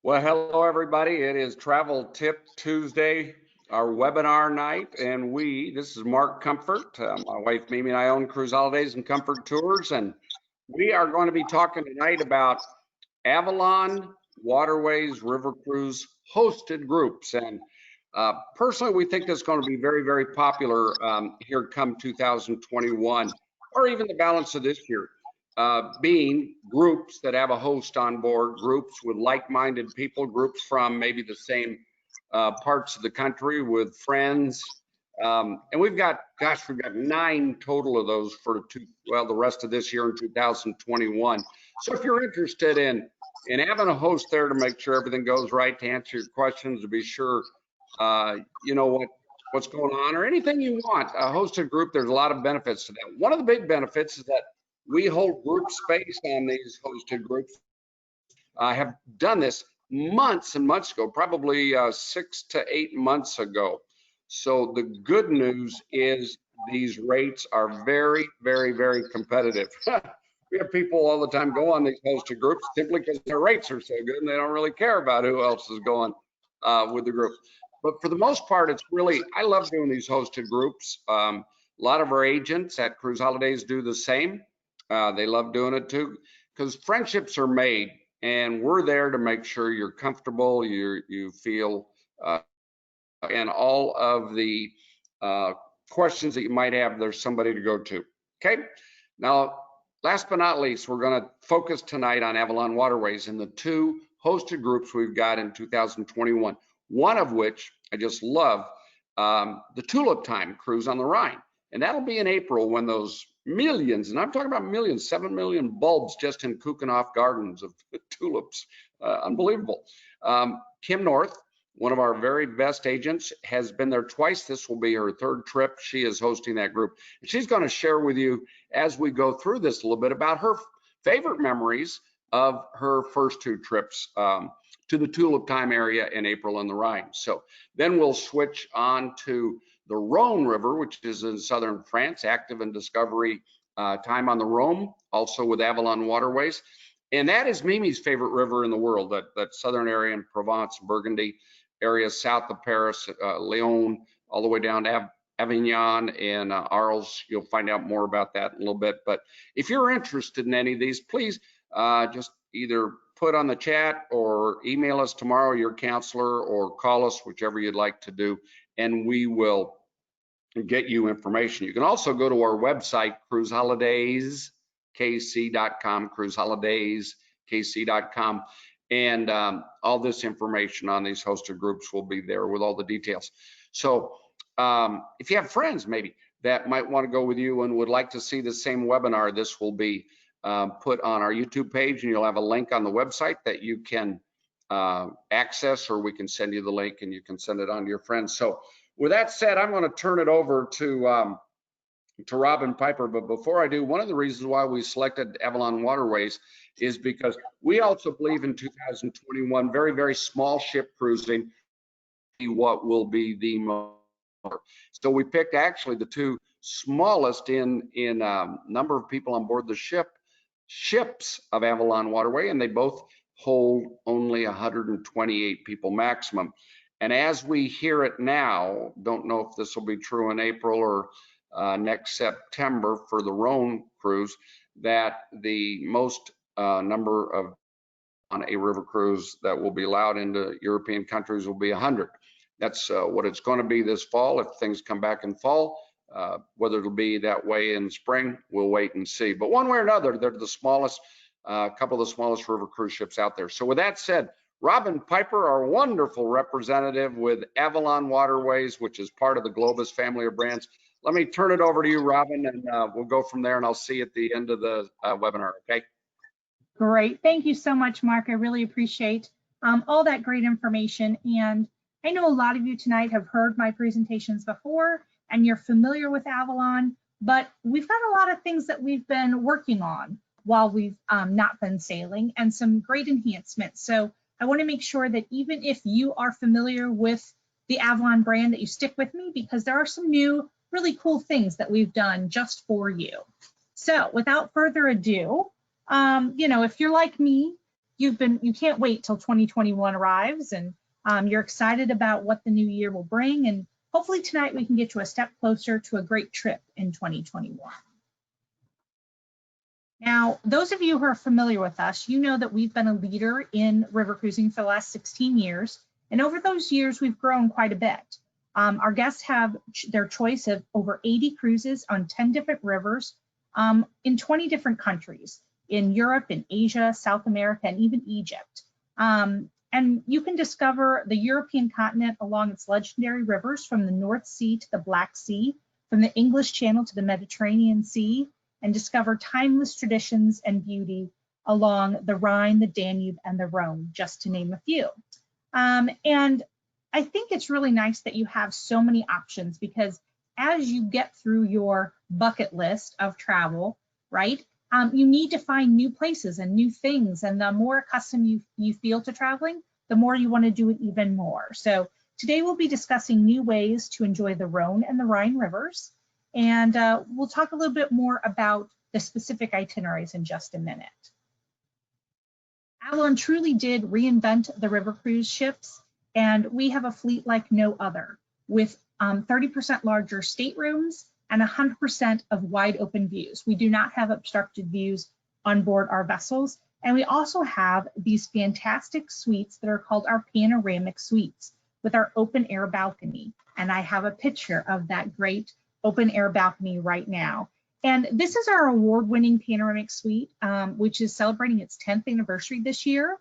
Well, hello, everybody. It is Travel Tip Tuesday, our webinar night, and this is Mark Comfort. My wife Mimi and I own Cruise Holidays and Comfort Tours, and we are going to be talking tonight about Avalon Waterways River Cruise hosted groups. And personally, we think that's going to be very, very popular here come 2021, or even the balance of this year. Being groups that have a host on board, groups with like-minded people, groups from maybe the same parts of the country with friends. And we've got 9 total of those for the rest of this year in 2021. So if you're interested in having a host there to make sure everything goes right, to answer your questions, to be sure you know what's going on, or anything you want, a hosted group, there's a lot of benefits to that. One of the big benefits is that we hold group space on these hosted groups. I have done this months and months ago, probably 6 to 8 months ago. So the good news is these rates are very, very, very competitive. We have people all the time go on these hosted groups simply because their rates are so good and they don't really care about who else is going with the group. But for the most part, it's really, I love doing these hosted groups. A lot of our agents at Cruise Holidays do the same. They love doing it too, because friendships are made, and we're there to make sure you're comfortable, you feel, and all of the questions that you might have, there's somebody to go to. Okay. Now, last but not least, we're going to focus tonight on Avalon Waterways and the 2 hosted groups we've got in 2021. One of which I just love, the Tulip Time cruise on the Rhine. And that'll be in April when those millions, and I'm talking about millions, 7 million bulbs just in Keukenhof Gardens of tulips, unbelievable. Kim North, one of our very best agents, has been there twice. This will be her 3rd trip. She is hosting that group. And she's going to share with you, as we go through this, a little bit about her favorite memories of her first 2 trips to the Tulip Time area in April on the Rhine. So then we'll switch on to the Rhone River, which is in southern France, active in discovery time on the Rhone, also with Avalon Waterways. And that is Mimi's favorite river in the world, that southern area in Provence, Burgundy area, south of Paris, Lyon, all the way down to Avignon and Arles. You'll find out more about that in a little bit. But if you're interested in any of these, please just either put on the chat or email us tomorrow, your counselor, or call us, whichever you'd like to do, and we will get you information. You can also go to our website, cruiseholidays.kc.com, cruiseholidays.kc.com, and all this information on these hosted groups will be there with all the details. So if you have friends maybe that might want to go with you and would like to see the same webinar, this will be put on our YouTube page, and you'll have a link on the website that you can access, or we can send you the link and you can send it on to your friends. So with that said, I'm going to turn it over to Robin Piper. But before I do, one of the reasons why we selected Avalon Waterways is because we also believe in 2021 very, very small ship cruising, what will be the most. So we picked actually the 2 smallest in number of people on board the ships of Avalon Waterway, and they both hold only 128 people maximum. And as we hear it now, don't know if this will be true in April or next September for the Rhone cruise, that the most number of on a river cruise that will be allowed into European countries will be 100. That's what it's going to be this fall if things come back in fall. Whether it'll be that way in spring, we'll wait and see. But one way or another, they're the smallest, couple of the smallest river cruise ships out there. So with that said, Robin Piper, our wonderful representative with Avalon Waterways, which is part of the Globus family of brands. Let me turn it over to you, Robin, and we'll go from there, and I'll see you at the end of the webinar, okay? Great. Thank you so much, Mark. I really appreciate all that great information. And I know a lot of you tonight have heard my presentations before, and you're familiar with Avalon, but we've got a lot of things that we've been working on while we've not been sailing, and some great enhancements. So I want to make sure that even if you are familiar with the Avalon brand, that you stick with me, because there are some new really cool things that we've done just for you. So without further ado, if you're like me, you can't wait till 2021 arrives, and you're excited about what the new year will bring. And hopefully tonight we can get you a step closer to a great trip in 2021. Now, those of you who are familiar with us, you know that we've been a leader in river cruising for the last 16 years. And over those years, we've grown quite a bit. Our guests have their choice of over 80 cruises on 10 different rivers in 20 different countries, in Europe, in Asia, South America, and even Egypt. And you can discover the European continent along its legendary rivers from the North Sea to the Black Sea, from the English Channel to the Mediterranean Sea, and discover timeless traditions and beauty along the Rhine, the Danube, and the Rhone, just to name a few. And I think it's really nice that you have so many options, because as you get through your bucket list of travel, right, you need to find new places and new things. And the more accustomed you feel to traveling, the more you want to do it even more. So today we'll be discussing new ways to enjoy the Rhone and the Rhine rivers. And we'll talk a little bit more about the specific itineraries in just a minute. Avalon truly did reinvent the river cruise ships, and we have a fleet like no other, with 30% larger staterooms and 100% of wide open views. We do not have obstructed views on board our vessels. And we also have these fantastic suites that are called our Panoramic Suites, with our open air balcony. And I have a picture of that great open air balcony right now. And this is our award-winning Panoramic Suite, which is celebrating its 10th anniversary this year.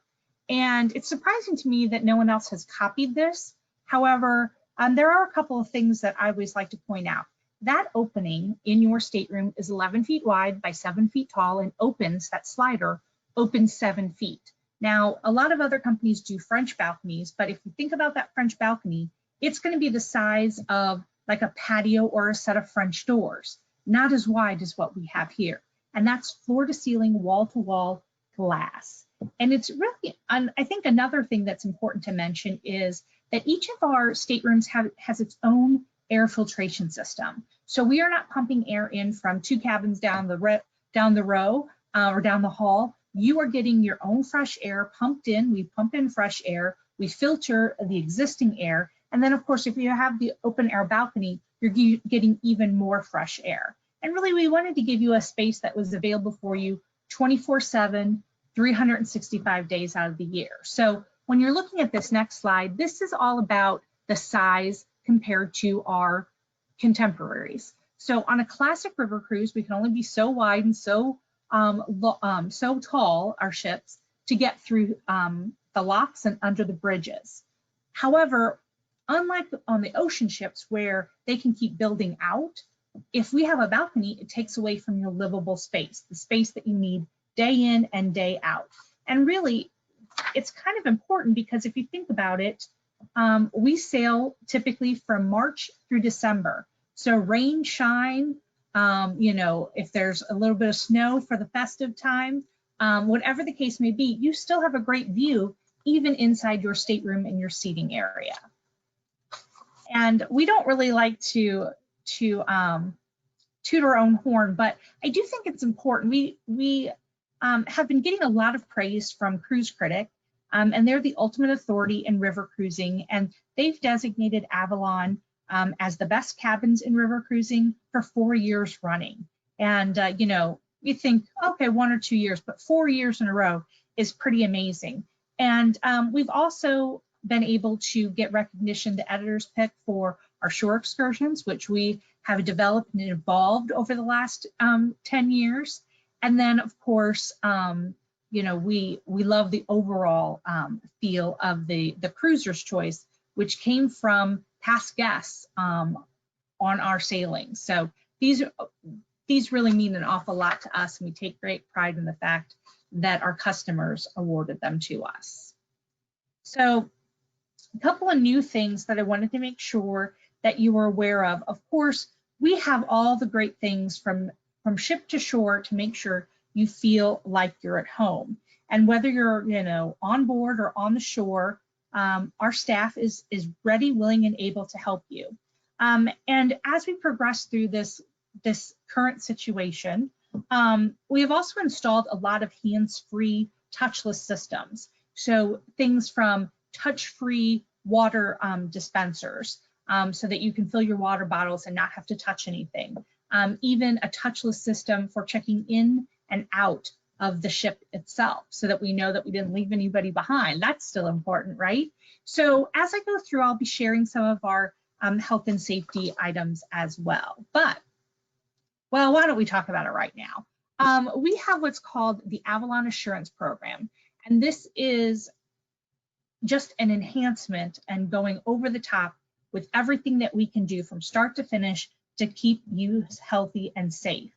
And it's surprising to me that no one else has copied this. However, there are a couple of things that I always like to point out. That opening in your stateroom is 11 feet wide by 7 feet tall, and opens, that slider opens 7 feet. Now, a lot of other companies do French balconies, but if you think about that French balcony, it's going to be the size of like a patio or a set of French doors, not as wide as what we have here. And that's floor to ceiling, wall to wall glass. And it's really, I think another thing that's important to mention is that each of our staterooms has its own air filtration system. So we are not pumping air in from 2 cabins down the row or down the hall. You are getting your own fresh air pumped in. We pump in fresh air. We filter the existing air. And then, of course, if you have the open air balcony, you're getting even more fresh air. And really, we wanted to give you a space that was available for you 24/7, 365 days out of the year. So when you're looking at this next slide, this is all about the size compared to our contemporaries. So on a classic river cruise, we can only be so wide and so tall, our ships, to get through the locks and under the bridges. However, unlike on the ocean ships where they can keep building out, if we have a balcony, it takes away from your livable space, the space that you need day in and day out. And really, it's kind of important, because if you think about it, we sail typically from March through December. So rain, shine, if there's a little bit of snow for the festive time, whatever the case may be, you still have a great view even inside your stateroom and your seating area. And we don't really like to toot our own horn, but I do think it's important. We have been getting a lot of praise from Cruise Critic, and they're the ultimate authority in river cruising, and they've designated Avalon as the best cabins in river cruising for 4 years running. And you think, okay, 1 or 2 years, but 4 years in a row is pretty amazing. And we've also been able to get recognition, the editor's pick, for our shore excursions, which we have developed and evolved over the last 10 years. And then, of course, we love the overall feel of the Cruiser's Choice, which came from past guests on our sailings. So these really mean an awful lot to us, and we take great pride in the fact that our customers awarded them to us. So a couple of new things that I wanted to make sure that you were aware of. Of course, we have all the great things from ship to shore to make sure you feel like you're at home. And whether you're on board or on the shore, our staff is ready, willing, and able to help you. And as we progress through this current situation, we have also installed a lot of hands-free touchless systems. So things from touch-free water dispensers, so that you can fill your water bottles and not have to touch anything. Even a touchless system for checking in and out of the ship itself, so that we know that we didn't leave anybody behind. That's still important, right? So as I go through, I'll be sharing some of our health and safety items as well. But, well, why don't we talk about it right now? We have what's called the Avalon Assurance Program, and this is just an enhancement and going over the top with everything that we can do from start to finish to keep you healthy and safe.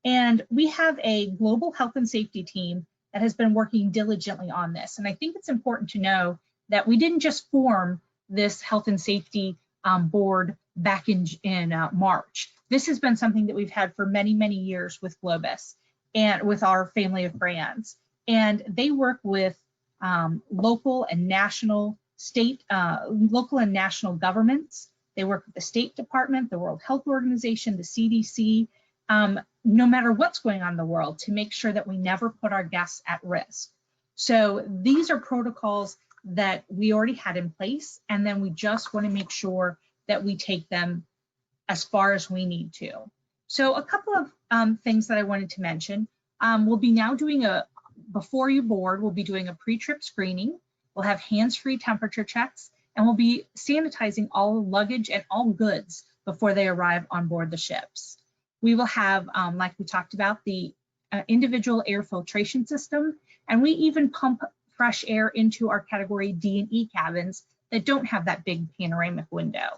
And we have a global health and safety team that has been working diligently on this. And I think it's important to know that we didn't just form this health and safety board back in March. This has been something that we've had for many, many years with Globus and with our family of brands. And they work with local and national governments. They work with the State Department, the World Health Organization, the CDC, no matter what's going on in the world, to make sure that we never put our guests at risk. So these are protocols that we already had in place, and then we just want to make sure that we take them as far as we need to. So a couple of things that I wanted to mention. We'll be now doing before you board, we'll be doing a pre-trip screening. We'll have hands-free temperature checks, and we'll be sanitizing all luggage and all goods before they arrive on board the ships. We will have, like we talked about, the individual air filtration system, and we even pump fresh air into our category D and E cabins that don't have that big panoramic window.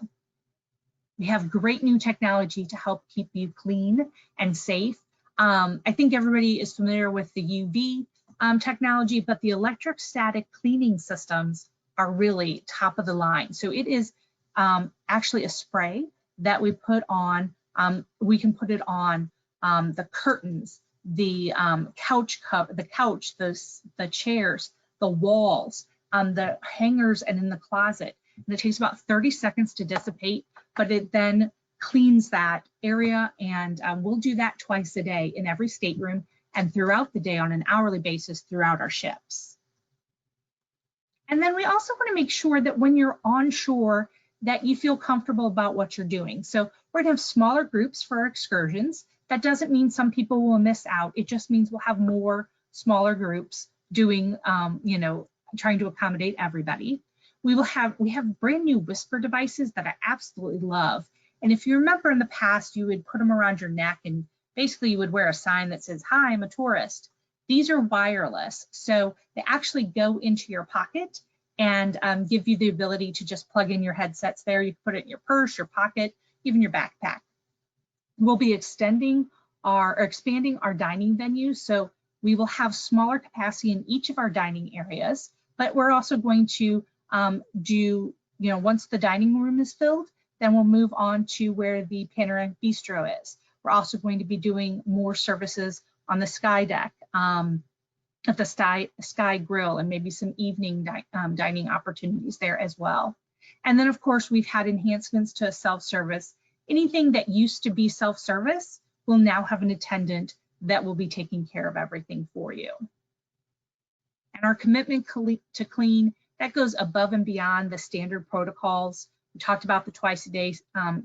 We have great new technology to help keep you clean and safe. I think everybody is familiar with the UV technology, but the electrostatic cleaning systems are really top of the line. So it is actually a spray that we put on. We can put it on the curtains, the couch cover, the chairs, the walls, the hangers, and in the closet. And it takes about 30 seconds to dissipate, but it then cleans that area, and we'll do that twice a day in every stateroom and throughout the day on an hourly basis throughout our ships. And then we also want to make sure that when you're on shore that you feel comfortable about what you're doing. So we're gonna have smaller groups for our excursions. That doesn't mean some people will miss out. It just means we'll have more smaller groups doing, trying to accommodate everybody. We have brand new whisper devices that I absolutely love. And if you remember in the past, you would put them around your neck and basically you would wear a sign that says, "Hi, I'm a tourist." These are wireless, so they actually go into your pocket and give you the ability to just plug in your headsets there. You can put it in your purse, your pocket, even your backpack. We'll be expanding our dining venues, so we will have smaller capacity in each of our dining areas, but we're also going to once the dining room is filled, then we'll move on to where the Panoramic Bistro is. We're also going to be doing more services on the sky deck, at the sky grill, and maybe some evening dining opportunities there as well. And then of course, we've had enhancements to self-service. Anything that used to be self-service will now have an attendant that will be taking care of everything for you. And our commitment to clean, that goes above and beyond the standard protocols. We talked about the twice-a-day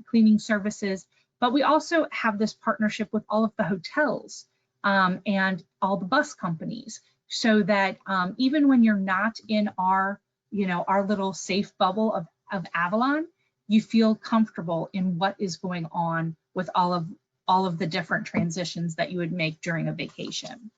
cleaning services, but we also have this partnership with all of the hotels and all the bus companies, so that even when you're not in our little safe bubble of Avalon, you feel comfortable in what is going on with all of the different transitions that you would make during a vacation.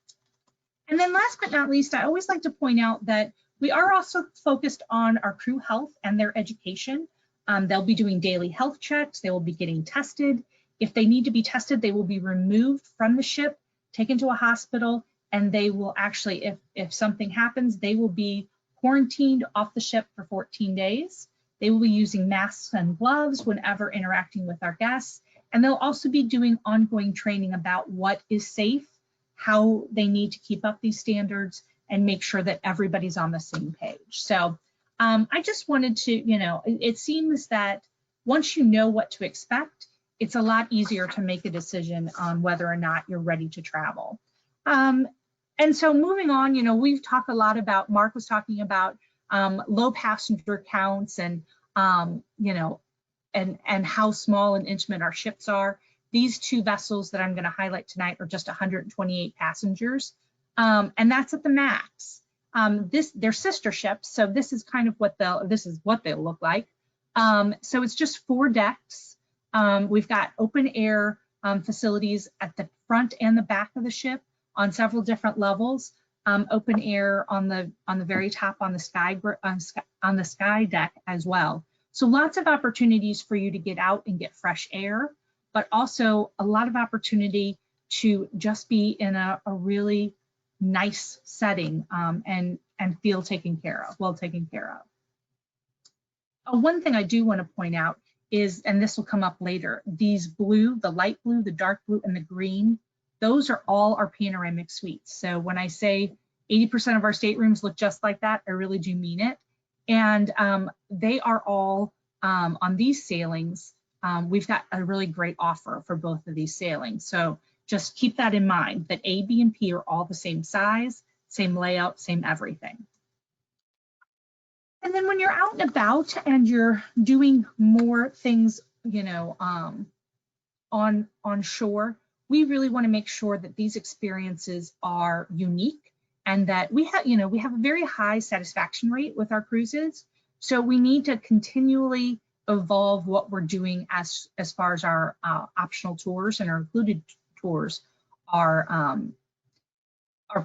And then last but not least, I always like to point out that we are also focused on our crew health and their education. They'll be doing daily health checks. They will be getting tested. If they need to be tested, they will be removed from the ship, taken to a hospital, and they will actually, if something happens, they will be quarantined off the ship for 14 days. They will be using masks and gloves whenever interacting with our guests. And they'll also be doing ongoing training about what is safe, how they need to keep up these standards, and make sure that everybody's on the same page. So I just wanted to, it seems that once you know what to expect, it's a lot easier to make a decision on whether or not you're ready to travel. And so moving on, we've talked a lot about, Mark was talking about low passenger counts and, and how small and intimate our ships are. These two vessels that I'm going to highlight tonight are just 128 passengers, and that's at the max. They're sister ships, so this is kind of what they'll look like. So it's just 4 decks. We've got open air facilities at the front and the back of the ship on several different levels. Open air on the very top on the sky deck as well. So lots of opportunities for you to get out and get fresh air, but also a lot of opportunity to just be in a really nice setting and feel well taken care of. One thing I do want to point out is, and this will come up later, these blue, the light blue, the dark blue, and the green, those are all our panoramic suites. So when I say 80% of our staterooms look just like that, I really do mean it. And they are all on these sailings. We've got a really great offer for both of these sailings. So just keep that in mind, that A, B, and P are all the same size, same layout, same everything. And then when you're out and about and you're doing more things, on shore, we really want to make sure that these experiences are unique and that we have a very high satisfaction rate with our cruises. So we need to continually evolve what we're doing as far as our optional tours and our included tours are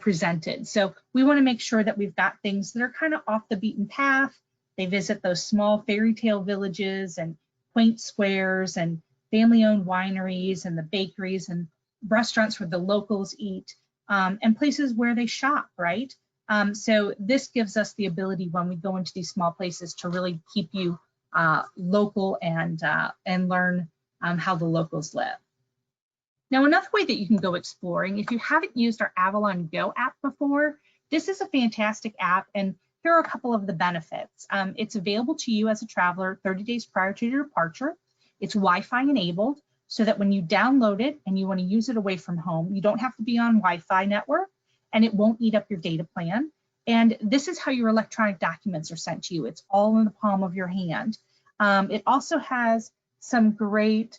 presented. So we want to make sure that we've got things that are kind of off the beaten path. They visit those small fairy tale villages and quaint squares and family-owned wineries and the bakeries and restaurants where the locals eat, and places where they shop, right? So this gives us the ability when we go into these small places to really keep you local and learn how the locals live. Now, another way that you can go exploring, if you haven't used our Avalon Go app before, this is a fantastic app, and here are a couple of the benefits. It's available to you as a traveler 30 days prior to your departure. It's Wi-Fi enabled, so that when you download it and you want to use it away from home, you don't have to be on Wi-Fi network, and it won't eat up your data plan. And this is how your electronic documents are sent to you. It's all in the palm of your hand. It also has some great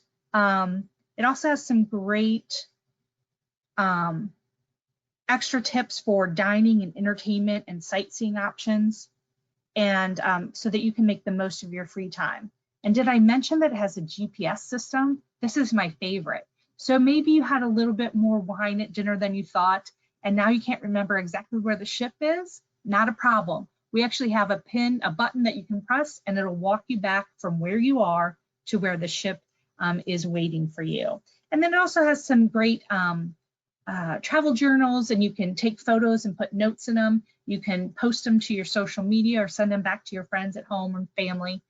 extra tips for dining and entertainment and sightseeing options, and so that you can make the most of your free time. And did I mention that it has a GPS system? This is my favorite. So maybe you had a little bit more wine at dinner than you thought, and now you can't remember exactly where the ship is. Not a problem. We actually have a button that you can press, and it'll walk you back from where you are to where the ship is waiting for you. And then it also has some great travel journals, and you can take photos and put notes in them. You can post them to your social media or send them back to your friends at home and family.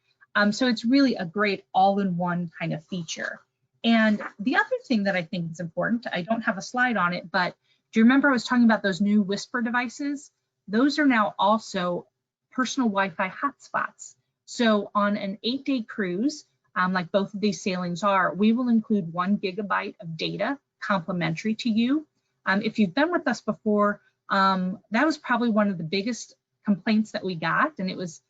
So it's really a great all-in-one kind of feature. And the other thing that I think is important, I don't have a slide on it, but do you remember I was talking about those new Whisper devices? Those are now also personal Wi-Fi hotspots. So on an 8-day cruise, like both of these sailings are, we will include 1 GB of data complimentary to you. If you've been with us before, that was probably one of the biggest complaints that we got, and it was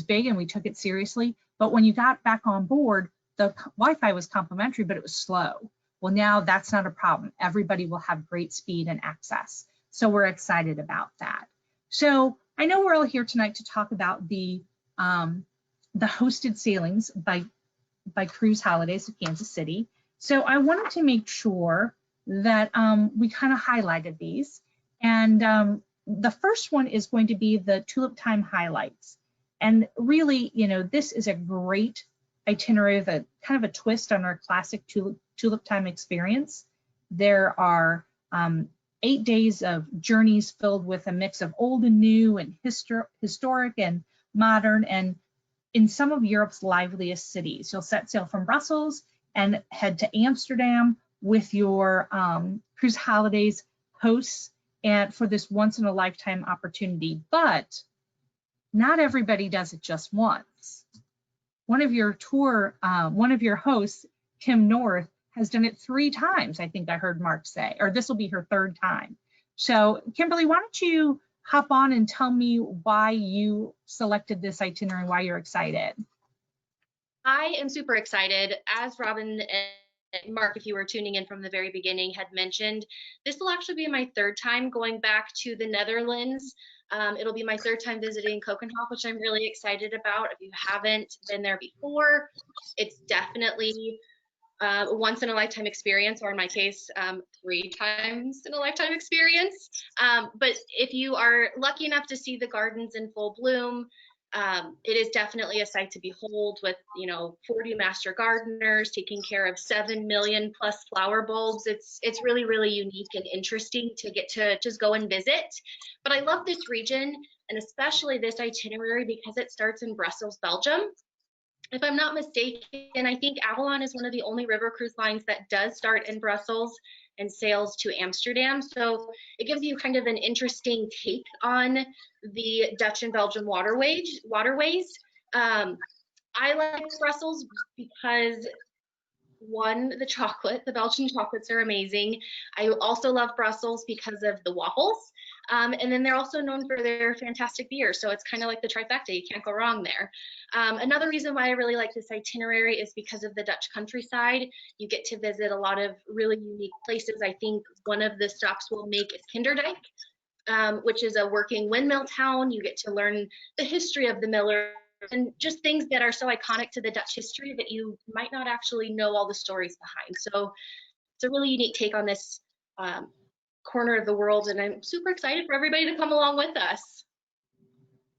big and we took it seriously. But when you got back on board, the Wi-Fi was complimentary, but it was slow. Well, now that's not a problem. Everybody will have great speed and access. So we're excited about that. So I know we're all here tonight to talk about the hosted sailings by Cruise Holidays of Kansas City. So I wanted to make sure that we kind of highlighted these. And the first one is going to be the Tulip Time highlights. And really, this is a great itinerary with a kind of a twist on our classic Tulip Time experience. There are 8 days of journeys filled with a mix of old and new and historic and modern, and in some of Europe's liveliest cities. You'll set sail from Brussels and head to Amsterdam with your Cruise Holidays hosts, and for this once-in-a-lifetime opportunity. But not everybody does it just once. One of your hosts, Kim North, has done it 3 times, I think I heard Mark say, or this will be her 3rd time. So Kimberly, why don't you hop on and tell me why you selected this itinerary and why you're excited? I am super excited. As Robin and Mark, if you were tuning in from the very beginning, had mentioned, this will actually be my third time going back to the Netherlands. It'll be my third time visiting Kokenhof, which I'm really excited about. If you haven't been there before, it's definitely a once in a lifetime experience, or in my case, 3 times in a lifetime experience. But if you are lucky enough to see the gardens in full bloom, it is definitely a sight to behold, with 40 master gardeners taking care of 7 million plus flower bulbs. It's really, really unique and interesting to get to just go and visit. But I love this region, and especially this itinerary, because it starts in Brussels, Belgium. If I'm not mistaken, I think Avalon is one of the only river cruise lines that does start in Brussels and sails to Amsterdam. So it gives you kind of an interesting take on the Dutch and Belgian waterways. I like Brussels because, one, the Belgian chocolates are amazing. I also love Brussels because of the waffles. And then they're also known for their fantastic beer. So it's kind of like the trifecta. You can't go wrong there. Another reason why I really like this itinerary is because of the Dutch countryside. You get to visit a lot of really unique places. I think one of the stops we'll make is Kinderdijk, which is a working windmill town. You get to learn the history of the miller and just things that are so iconic to the Dutch history that you might not actually know all the stories behind. So it's a really unique take on this corner of the world, and I'm super excited for everybody to come along with us.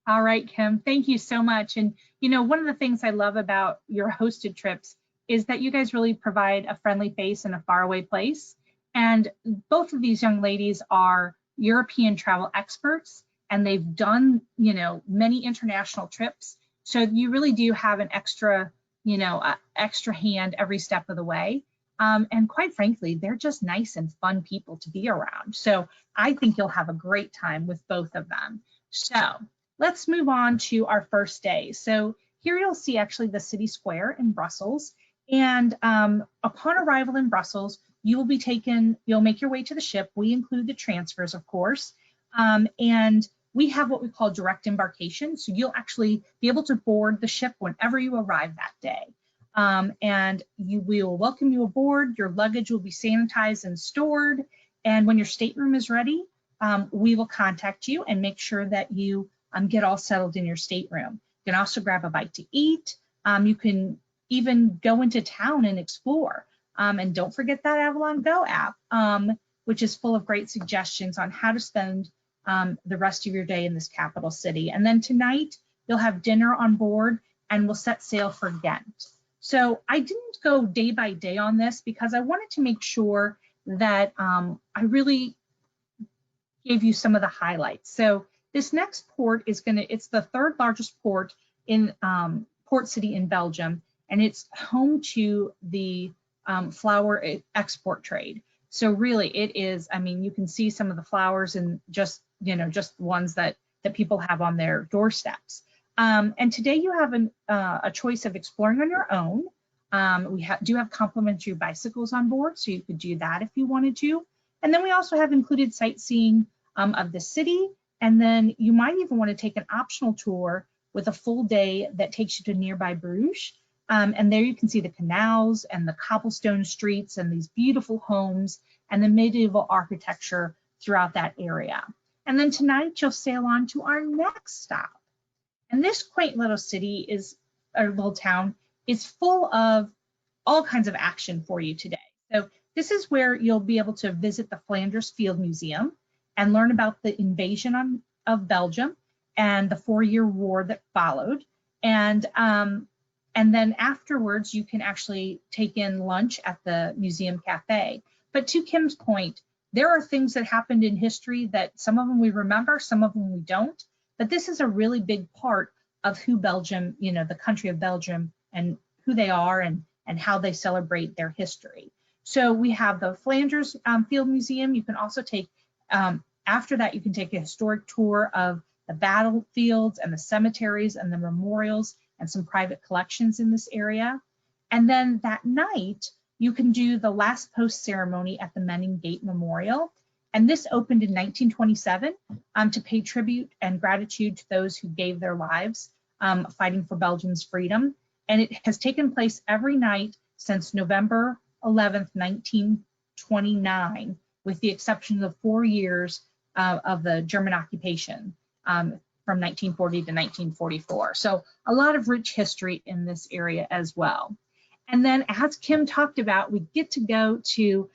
All right, Kim, thank you so much. And one of the things I love about your hosted trips is that you guys really provide a friendly face in a faraway place. And both of these young ladies are European travel experts, and they've done, many international trips. So you really do have an extra, extra hand every step of the way. And quite frankly, they're just nice and fun people to be around. So I think you'll have a great time with both of them. So let's move on to our first day. So here you'll see actually the city square in Brussels. And upon arrival in Brussels, you'll make your way to the ship. We include the transfers, of course. And we have what we call direct embarkation. So you'll actually be able to board the ship whenever you arrive that day. And we will welcome you aboard. Your luggage will be sanitized and stored. And when your stateroom is ready, we will contact you and make sure that you get all settled in your stateroom. You can also grab a bite to eat. You can even go into town and explore. And don't forget that Avalon Go app, which is full of great suggestions on how to spend the rest of your day in this capital city. And then tonight, you'll have dinner on board and we'll set sail for Ghent. So I didn't go day by day on this because I wanted to make sure that I really gave you some of the highlights. So this next port is it's the third largest port in port city in Belgium, and it's home to the flower export trade. So really it is, you can see some of the flowers and just ones that people have on their doorsteps. And today you have a choice of exploring on your own. We do have complimentary bicycles on board, so you could do that if you wanted to. And then we also have included sightseeing of the city. And then you might even want to take an optional tour with a full day that takes you to nearby Bruges. And there you can see the canals and the cobblestone streets and these beautiful homes and the medieval architecture throughout that area. And then tonight you'll sail on to our next stop. And this quaint little little town is full of all kinds of action for you today. So this is where you'll be able to visit the Flanders Field Museum and learn about the invasion of Belgium and the 4-year war that followed. And then afterwards, you can actually take in lunch at the museum cafe. But to Kim's point, there are things that happened in history that some of them we remember, some of them we don't. But this is a really big part of who Belgium, the country of Belgium, and who they are and how they celebrate their history. So we have the Flanders Field Museum. You can also take, after that, you can take a historic tour of the battlefields and the cemeteries and the memorials and some private collections in this area. And then that night, you can do the last post ceremony at the Mending Gate Memorial. And this opened in 1927 to pay tribute and gratitude to those who gave their lives fighting for Belgium's freedom. And it has taken place every night since November 11th, 1929, with the exception of 4 years of the German occupation from 1940 to 1944. So a lot of rich history in this area as well. And then, as Kim talked about, we get to go to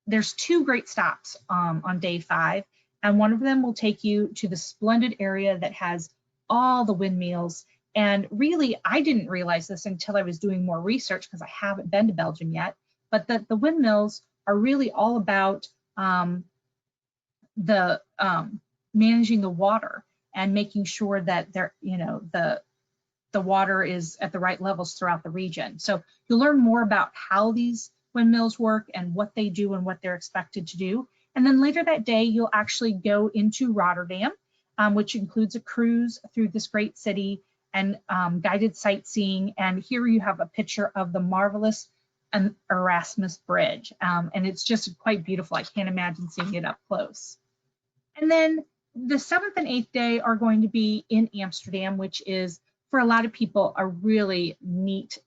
there's 2 great stops on day 5, and one of them will take you to the splendid area that has all the windmills. And really, I didn't realize this until I was doing more research, because I haven't been to Belgium yet, but that the windmills are really all about managing the water and making sure that the water is at the right levels throughout the region. So you'll learn more about how these windmills work and what they do and what they're expected to do. And then later that day, you'll actually go into Rotterdam, which includes a cruise through this great city and guided sightseeing. And here you have a picture of the marvelous Erasmus Bridge. And it's just quite beautiful. I can't imagine seeing it up close. And then the 7th and 8th day are going to be in Amsterdam, which is, for a lot of people, a really neat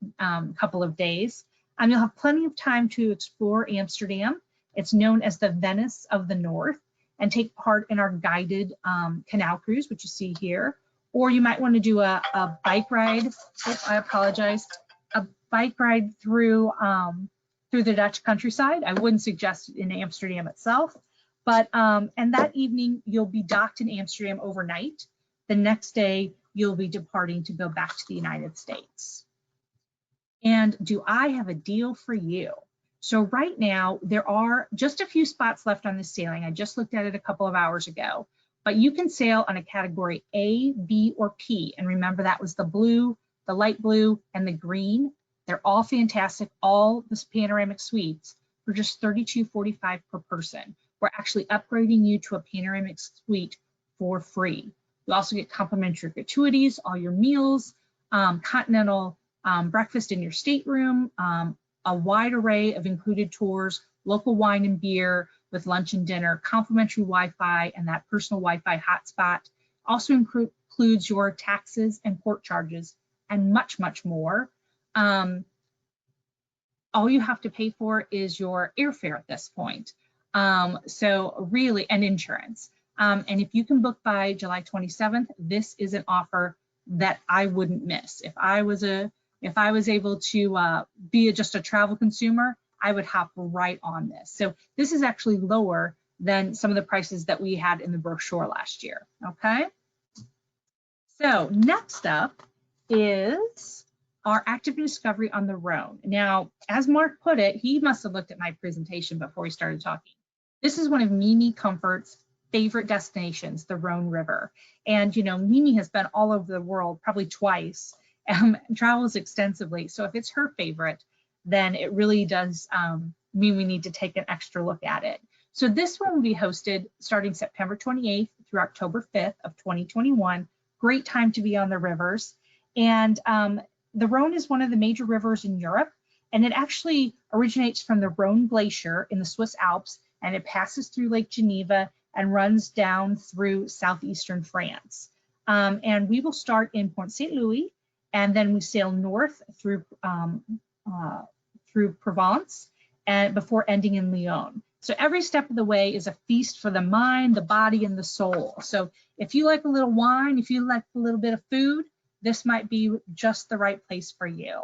couple of days. You'll have plenty of time to explore Amsterdam. It's known as the Venice of the North, and take part in our guided canal cruise, which you see here. Or you might want to do a bike ride. Oh, I apologize. A bike ride through the Dutch countryside. I wouldn't suggest it in Amsterdam itself, but and that evening you'll be docked in Amsterdam overnight. The next day you'll be departing to go back to the United States. And do I have a deal for you? So right now, there are just a few spots left on this sailing. I just looked at it a couple of hours ago, but you can sail on a category A, B, or P. And remember, that was the blue, the light blue, and the green. They're all fantastic, all the Panoramic Suites, for just $32.45 per person. We're actually upgrading you to a Panoramic Suite for free. You also get complimentary gratuities, all your meals, continental breakfast in your stateroom, a wide array of included tours, local wine and beer with lunch and dinner, complimentary Wi-Fi, and that personal Wi-Fi hotspot. Also includes your taxes and port charges and much, much more. All you have to pay for is your airfare at this point. So really, and insurance. And if you can book by July 27th, this is an offer that I wouldn't miss. If I was able to be just a travel consumer, I would hop right on this. So this is actually lower than some of the prices that we had in the brochure last year, okay? So next up is our active discovery on the Rhone. Now, as Mark put it, he must have looked at my presentation before he started talking. This is one of Mimi Comfort's favorite destinations, the Rhone River. And Mimi has been all over the world, probably twice, travels extensively. So if it's her favorite, then it really does mean we need to take an extra look at it. So this one will be hosted starting September 28th through October 5th of 2021. Great time to be on the rivers. And the Rhone is one of the major rivers in Europe, and it actually originates from the Rhone Glacier in the Swiss Alps, and it passes through Lake Geneva and runs down through southeastern France. And we will start in Port St. Louis, and then we sail north through Provence, and before ending in Lyon. So every step of the way is a feast for the mind, the body, and the soul. So if you like a little wine, if you like a little bit of food, this might be just the right place for you.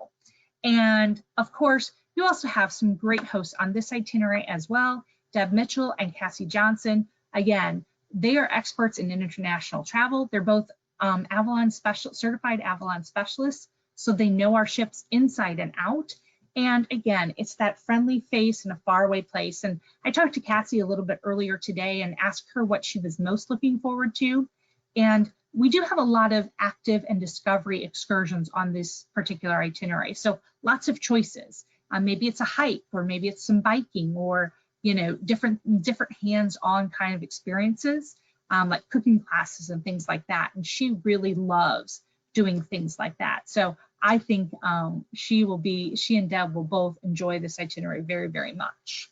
And of course, you also have some great hosts on this itinerary as well. Deb Mitchell and Cassie Johnson. Again, they are experts in international travel. They're both certified Avalon specialists, so they know our ships inside and out. And again, it's that friendly face in a faraway place. And I talked to Cassie a little bit earlier today and asked her what she was most looking forward to. And we do have a lot of active and discovery excursions on this particular itinerary. So lots of choices. Maybe it's a hike, or maybe it's some biking, or different hands-on kind of experiences, like cooking classes and things like that. And she really loves doing things like that. So I think she and Deb will both enjoy this itinerary very, very much.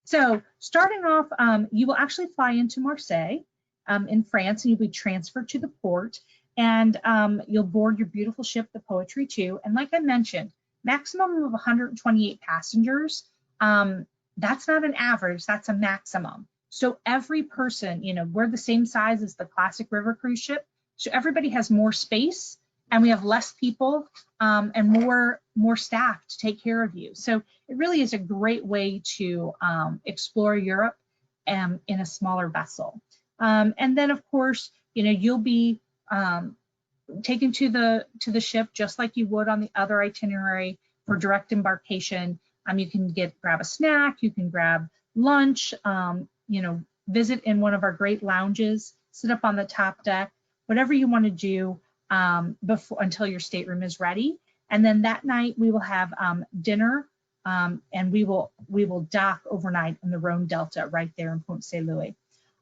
So starting off, you will actually fly into Marseille in France, and you'll be transferred to the port, and you'll board your beautiful ship, the Poetry 2. And like I mentioned, maximum of 128 passengers. That's not an average, that's a maximum. So every person, you know, we're the same size as the classic river cruise ship. So everybody has more space, and we have less people and more staff to take care of you. So it really is a great way to explore Europe in a smaller vessel. And then of course, you know, you'll be taken to the ship just like you would on the other itinerary for direct embarkation. You can grab a snack, you can grab lunch, you know, visit in one of our great lounges, sit up on the top deck, whatever you want to do until your stateroom is ready. And then that night we will have dinner, and we will dock overnight in the Rhone Delta right there in Pont Saint Louis.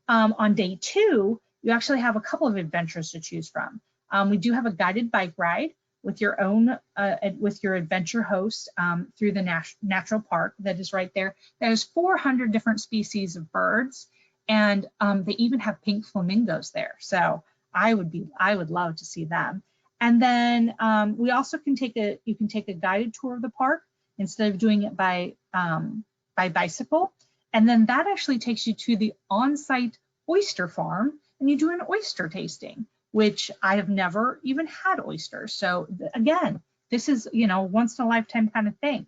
On day 2, you actually have a couple of adventures to choose from. We do have a guided bike ride with your own, with your adventure host through the natural park that is right there. There's 400 different species of birds, and they even have pink flamingos there. So I would love to see them. And then we also you can take a guided tour of the park instead of doing it by bicycle. And then that actually takes you to the on-site oyster farm, and you do an oyster tasting, which I have never even had oysters. So again, this is, you know, once in a lifetime kind of thing.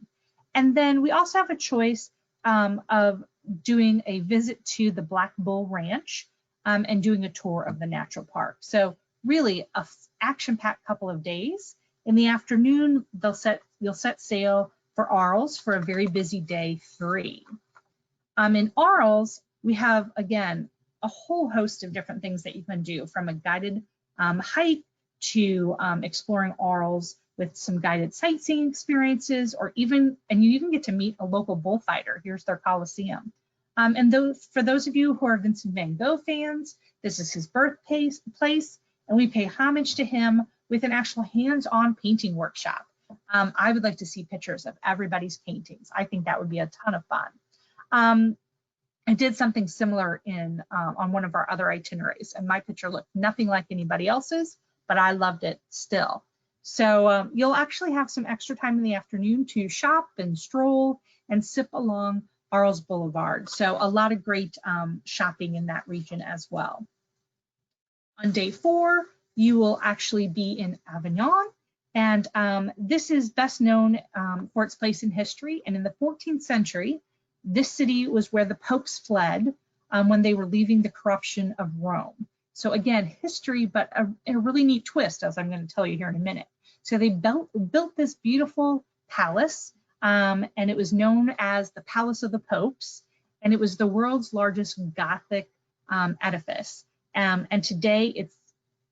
And then we also have a choice of doing a visit to the Black Bull Ranch and doing a tour of the natural park. So really a action-packed couple of days. In the afternoon, you'll set sail for Arles for a very busy day 3. In Arles, we have, again, a whole host of different things that you can do, from a guided hike to exploring Arles with some guided sightseeing experiences, or and you even get to meet a local bullfighter. Here's their Coliseum. And for those of you who are Vincent van Gogh fans, this is his birthplace, and we pay homage to him with an actual hands-on painting workshop. I would like to see pictures of everybody's paintings. I think that would be a ton of fun. I did something similar on one of our other itineraries, and my picture looked nothing like anybody else's, but I loved it still. So you'll actually have some extra time in the afternoon to shop and stroll and sip along Arles Boulevard. So a lot of great shopping in that region as well. On day 4, you will actually be in Avignon, and this is best known for its place in history. And in the 14th century, this city was where the popes fled when they were leaving the corruption of Rome. So again, history, but a really neat twist, as I'm going to tell you here in a minute. So they built this beautiful palace, and it was known as the Palace of the Popes, and it was the world's largest Gothic edifice. And today, it's,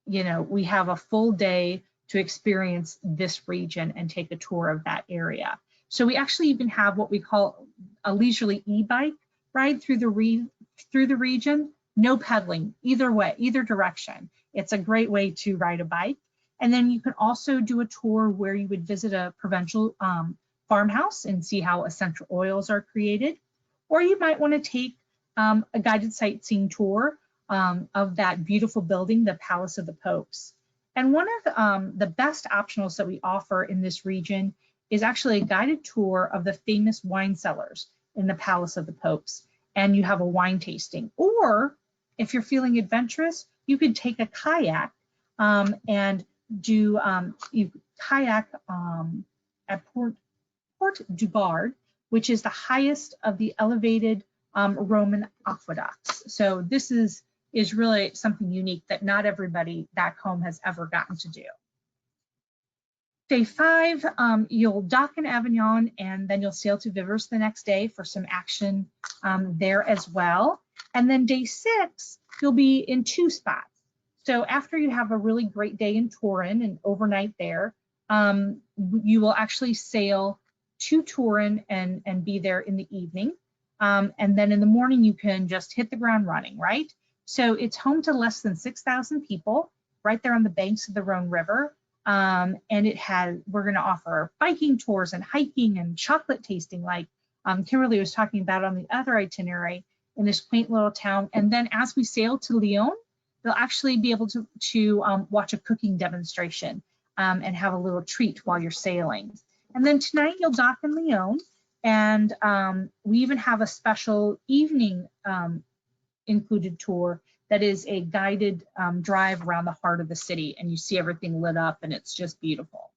you know, we have a full day to experience this region and take a tour of that area. So we actually even have what we call a leisurely e-bike ride through the region. No pedaling, either way, either direction. It's a great way to ride a bike. And then you can also do a tour where you would visit a provincial farmhouse and see how essential oils are created. Or you might want to take a guided sightseeing tour of that beautiful building, the Palace of the Popes. And one of the best optionals that we offer in this region is actually a guided tour of the famous wine cellars in the Palace of the Popes, and you have a wine tasting. Or if you're feeling adventurous, you could take a kayak and do kayak at Port du Gard, which is the highest of the elevated Roman aqueducts. So this is really something unique that not everybody back home has ever gotten to do. Day 5, you'll dock in Avignon, and then you'll sail to Vivers the next day for some action there as well. And then day 6, you'll be in 2 spots. So after you have a really great day in Turin and overnight there, you will actually sail to Turin and be there in the evening. And then in the morning, you can just hit the ground running, right? So it's home to less than 6,000 people right there on the banks of the Rhone River. And we're going to offer biking tours and hiking and chocolate tasting. Like, Kimberly was talking about on the other itinerary in this quaint little town. And then as we sail to Lyon, they'll actually be able to watch a cooking demonstration and have a little treat while you're sailing. And then tonight you'll dock in Lyon, and we even have a special evening included tour that is a guided drive around the heart of the city, and you see everything lit up, and it's just beautiful.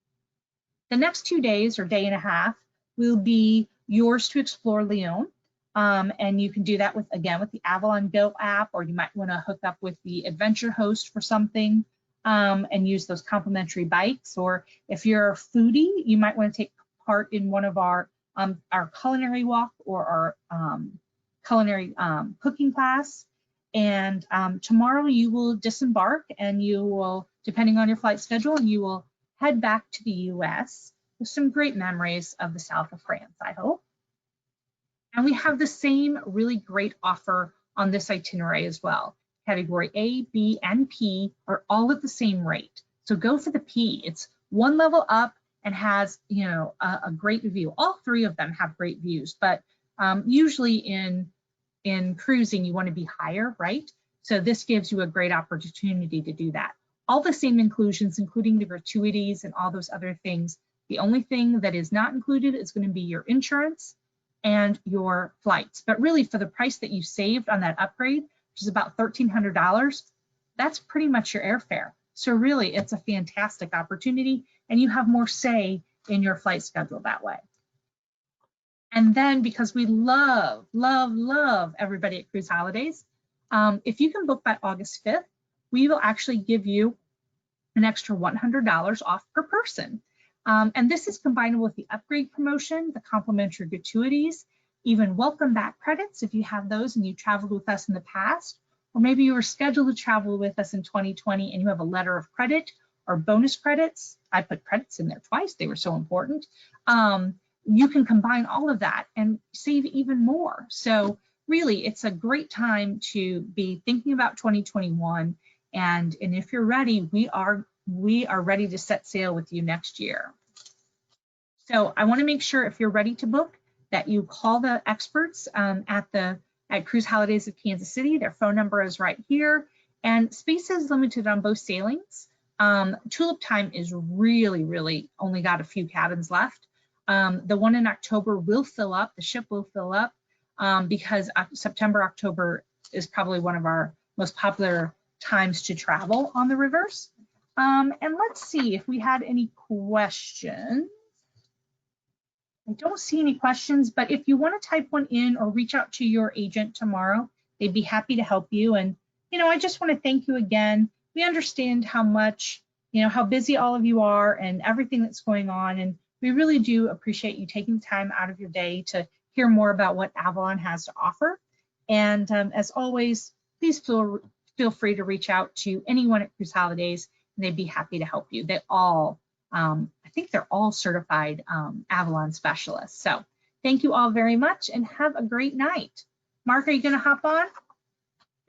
The next 2 days or day and a half will be yours to explore Lyon. And you can do that with the Avalon Go app, or you might want to hook up with the Adventure Host for something and use those complimentary bikes. Or if you're a foodie, you might want to take part in one of our culinary walk or our culinary cooking class. And tomorrow you will disembark, and you will, depending on your flight schedule, and you will head back to the US with some great memories of the south of France, I hope. And we have the same really great offer on this itinerary as well. Category A, B, and P are all at the same rate. So go for the P. It's one level up and has, you know, a great view. All three of them have great views, but usually in cruising, you want to be higher, right? So this gives you a great opportunity to do that. All the same inclusions, including the gratuities and all those other things. The only thing that is not included is going to be your insurance and your flights. But really, for the price that you saved on that upgrade, which is about $1,300, that's pretty much your airfare. So really, it's a fantastic opportunity, and you have more say in your flight schedule that way. And then, because we love, love, love everybody at Cruise Holidays, if you can book by August 5th, we will actually give you an extra $100 off per person. And this is combinable with the upgrade promotion, the complimentary gratuities, even welcome back credits if you have those and you traveled with us in the past, or maybe you were scheduled to travel with us in 2020 and you have a letter of credit or bonus credits. I put credits in there twice, they were so important. You can combine all of that and save even more. So really, it's a great time to be thinking about 2021. And if you're ready, we are ready to set sail with you next year. So I want to make sure if you're ready to book that you call the experts at Cruise Holidays of Kansas City. Their phone number is right here, and space is limited on both sailings. Tulip Time is really only got a few cabins left. The one in October will fill up, the ship will fill up because September, October is probably one of our most popular times to travel on the rivers. And let's see if we had any questions. I don't see any questions, but if you want to type one in or reach out to your agent tomorrow, they'd be happy to help you. And, you know, I just want to thank you again. We understand how much, you know, how busy all of you are and everything that's going on. And we really do appreciate you taking time out of your day to hear more about what Avalon has to offer. And as always, please feel free to reach out to anyone at Cruise Holidays, and they'd be happy to help you. They all, I think they're all certified Avalon specialists. So thank you all very much and have a great night. Mark, are you gonna hop on?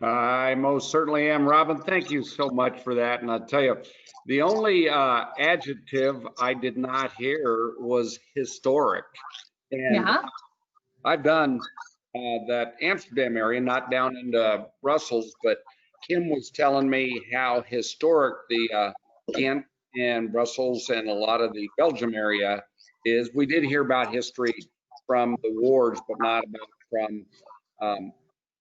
I most certainly am, Robin. Thank you so much for that. And I'll tell you, the only adjective I did not hear was historic. And Yeah. I've done that Amsterdam area, not down into Brussels, but Kim was telling me how historic the Ghent and Brussels and a lot of the Belgium area is. We did hear about history from the wars, but not about from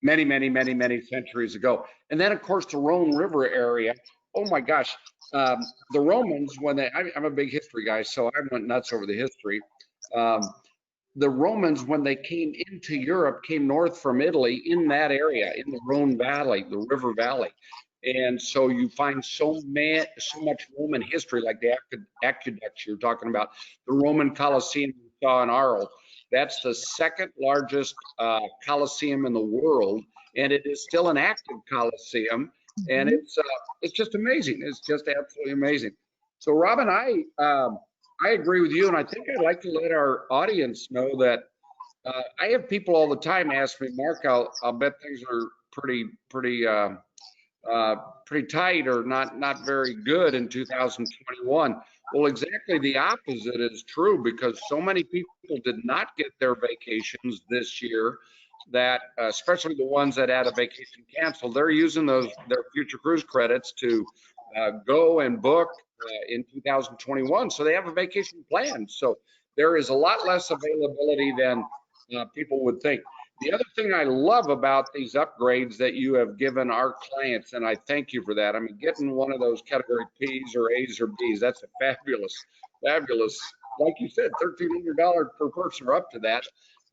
many centuries ago. And then, of course, the Rhone River area. Oh my gosh, the Romans, when I'm a big history guy, so I went nuts over the history. The Romans, when they came into Europe, came north from Italy in that area, in the Rhone Valley, the river valley. And so you find so much Roman history, like the aqueducts you're talking about, the Roman Colosseum we saw in Arles. That's the second largest Colosseum in the world, and it is still an active Colosseum. And it's just amazing. It's just absolutely amazing. So Robin, I agree with you, and I think I'd like to let our audience know that I have people all the time ask me, Mark, I'll bet things are pretty tight or not very good in 2021. Well, exactly the opposite is true, because so many people did not get their vacations this year that, especially the ones that had a vacation canceled, they're using their future cruise credits to go and book in 2021. So they have a vacation planned. So there is a lot less availability than people would think. The other thing I love about these upgrades that you have given our clients, and I thank you for that. I mean, getting one of those category P's or A's or B's, that's a fabulous, like you said, $1,300 per person or up to that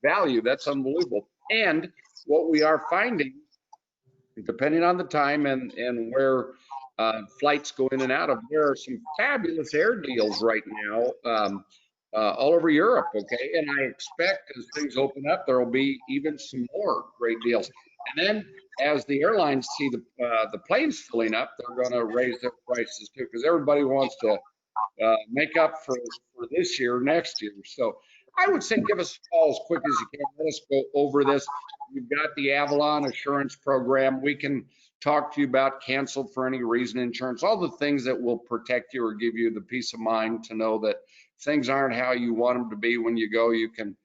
value. That's unbelievable. And what we are finding, depending on the time and where flights go in and out of, there are some fabulous air deals right now all over Europe, okay? And I expect as things open up, there will be even some more great deals. And then as the airlines see the planes filling up, they're going to raise their prices too, because everybody wants to make up for this year, next year. So I would say give us a call as quick as you can. Let us go over this. You've got the Avalon Assurance Program. We can talk to you about canceled for any reason insurance, all the things that will protect you or give you the peace of mind to know that things aren't how you want them to be when you go. You can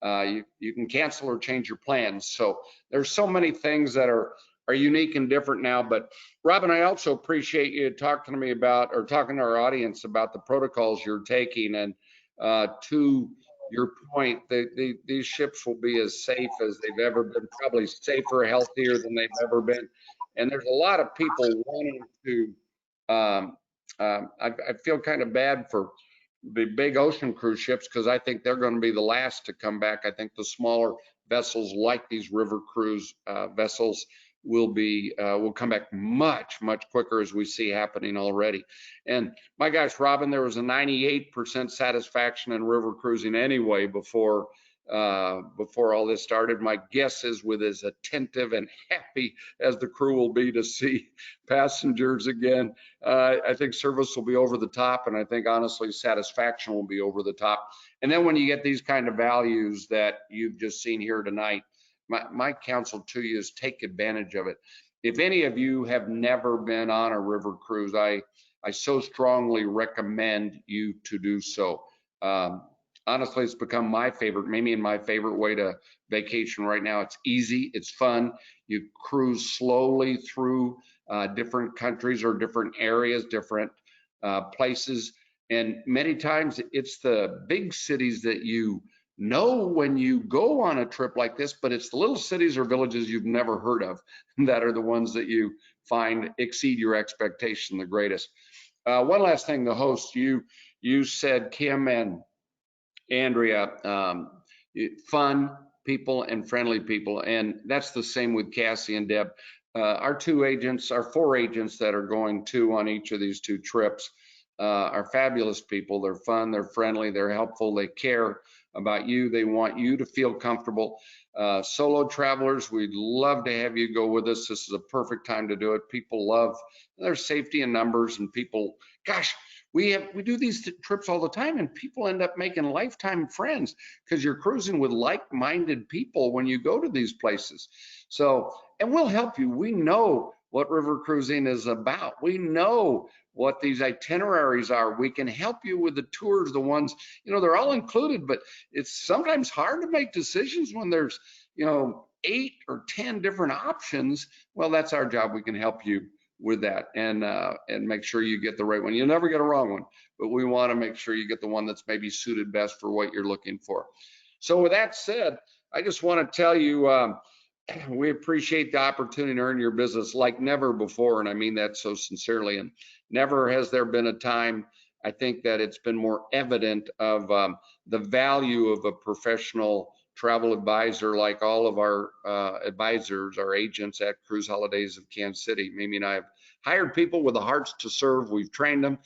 you can cancel or change your plans. So there's so many things that are unique and different now. But Robin, I also appreciate you talking to me about, or talking to our audience about the protocols you're taking. And to your point, these ships will be as safe as they've ever been, probably safer, healthier than they've ever been. And there's a lot of people wanting to, I feel kind of bad for the big ocean cruise ships, because I think they're going to be the last to come back. I think the smaller vessels like these river cruise vessels will come back much quicker, as we see happening already. And my gosh, Robin, there was a 98% satisfaction in river cruising anyway before all this started. My guess is with as attentive and happy as the crew will be to see passengers again, I think service will be over the top, and I think honestly satisfaction will be over the top. And then when you get these kind of values that you've just seen here tonight, my counsel to you is take advantage of it. If any of you have never been on a river cruise, I so strongly recommend you to do so. Honestly, it's become my favorite, maybe my favorite way to vacation right now. It's easy, it's fun. You cruise slowly through different countries or different areas, different places. And many times it's the big cities that you know when you go on a trip like this, but it's the little cities or villages you've never heard of that are the ones that you find exceed your expectation the greatest. One last thing, the host, you said, Kim and Andrea, fun people and friendly people, and that's the same with Cassie and Deb. Our four agents that are going on each of these two trips are fabulous people. They're fun, they're friendly, they're helpful, they care about you. They want you to feel comfortable. Solo travelers, we'd love to have you go with us. This is a perfect time to do it. People love their safety in numbers, and people, gosh, we do these trips all the time, and people end up making lifetime friends because you're cruising with like-minded people when you go to these places. So, and we'll help you. We know what river cruising is about. We know what these itineraries are. We can help you with the tours, the ones, they're all included, but it's sometimes hard to make decisions when there's, 8 or 10 different options. Well, that's our job. We can help you with that and make sure you get the right one. You'll never get a wrong one, but we want to make sure you get the one that's maybe suited best for what you're looking for. So with that said, I just want to tell you, we appreciate the opportunity to earn your business like never before, and I mean that so sincerely. And never has there been a time, I think, that it's been more evident of the value of a professional travel advisor like all of our advisors, our agents at Cruise Holidays of Kansas City. Mimi and I have hired people with the hearts to serve. We've trained them.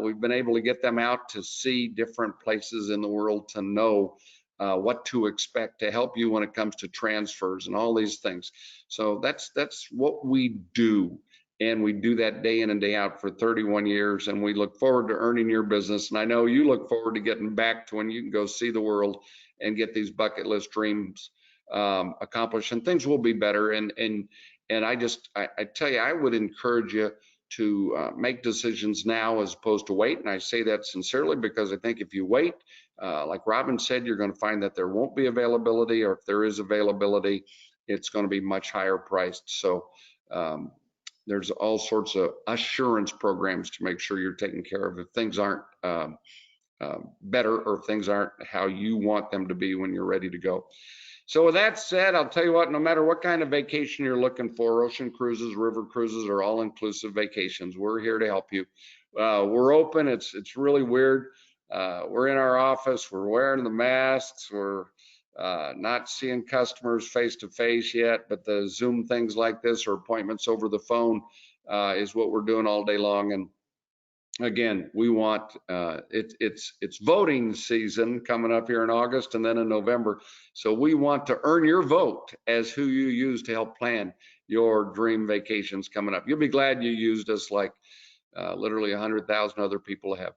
We've been able to get them out to see different places in the world, to know what to expect, to help you when it comes to transfers and all these things. So that's what we do. And we do that day in and day out for 31 years. And we look forward to earning your business. And I know you look forward to getting back to when you can go see the world and get these bucket list dreams accomplished, and things will be better. And I tell you, I would encourage you, make decisions now as opposed to wait. And I say that sincerely because I think if you wait, like Robin said, you're going to find that there won't be availability, or if there is availability, it's going to be much higher priced. So there's all sorts of assurance programs to make sure you're taken care of if things aren't better, or if things aren't how you want them to be when you're ready to go. So with that said, I'll tell you what, no matter what kind of vacation you're looking for, ocean cruises, river cruises, or all-inclusive vacations, we're here to help you. We're open. It's really weird. We're in our office. We're wearing the masks. We're not seeing customers face to face yet, but the Zoom things like this or appointments over the phone is what we're doing all day long. And again, we want it's voting season coming up here in August and then in November. So we want to earn your vote as who you use to help plan your dream vacations coming up. You'll be glad you used us, like literally 100,000 other people have.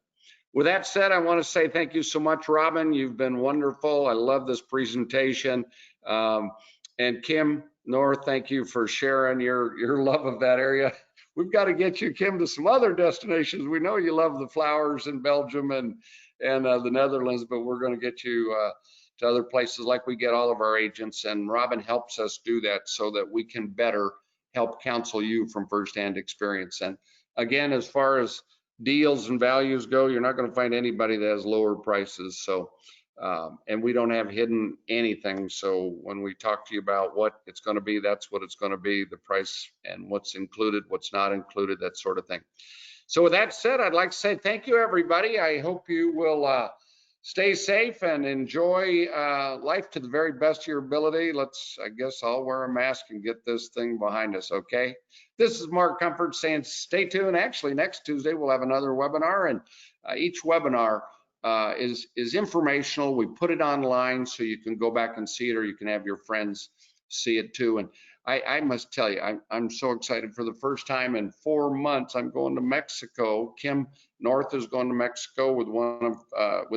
With that said, I want to say thank you so much, Robin. You've been wonderful. I love this presentation. And Kim North, thank you for sharing your love of that area. We've got to get you, Kim, to some other destinations. We know you love the flowers in Belgium and the Netherlands, but we're going to get you to other places like we get all of our agents. And Robin helps us do that so that we can better help counsel you from firsthand experience. And again, as far as deals and values go, you're not going to find anybody that has lower prices. So, and we don't have hidden anything. So when we talk to you about what it's going to be, that's what it's going to be, the price and what's included, what's not included, that sort of thing. So with that said, I'd like to say thank you, everybody. I hope you will stay safe and enjoy life to the very best of your ability. I guess I'll wear a mask and get this thing behind us, okay? This is Mark Comfort saying stay tuned. Actually, next Tuesday, we'll have another webinar, and each webinar is informational. We put it online so you can go back and see it, or you can have your friends see it too. And I must tell you, I'm so excited. For the first time in 4 months, I'm going to Mexico. Kim North is going to Mexico with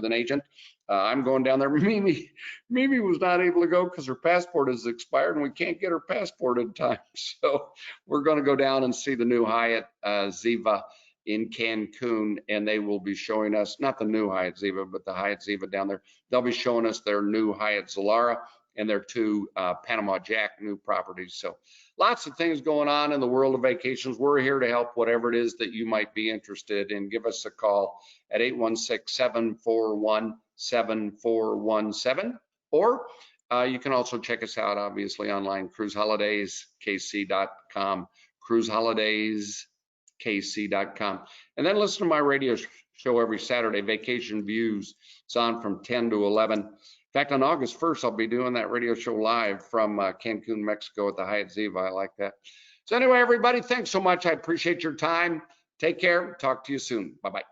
an agent. I'm going down there. Mimi was not able to go because her passport is expired and we can't get her passport in time. So we're going to go down and see the new Hyatt Ziva in Cancun, and they will be showing us, not the new Hyatt Ziva, but the Hyatt Ziva down there. They'll be showing us their new Hyatt Zilara and their 2 Panama Jack new properties. So lots of things going on in the world of vacations. We're here to help whatever it is that you might be interested in. Give us a call at 816-741-7417, or you can also check us out, obviously, online, cruiseholidayskc.com, cruiseholidayskc.com. And then listen to my radio show every Saturday, Vacation Views. It's on from 10 to 11. In fact, on August 1st, I'll be doing that radio show live from Cancun, Mexico at the Hyatt Ziva. I like that. So anyway, everybody, thanks so much. I appreciate your time. Take care. Talk to you soon. Bye-bye.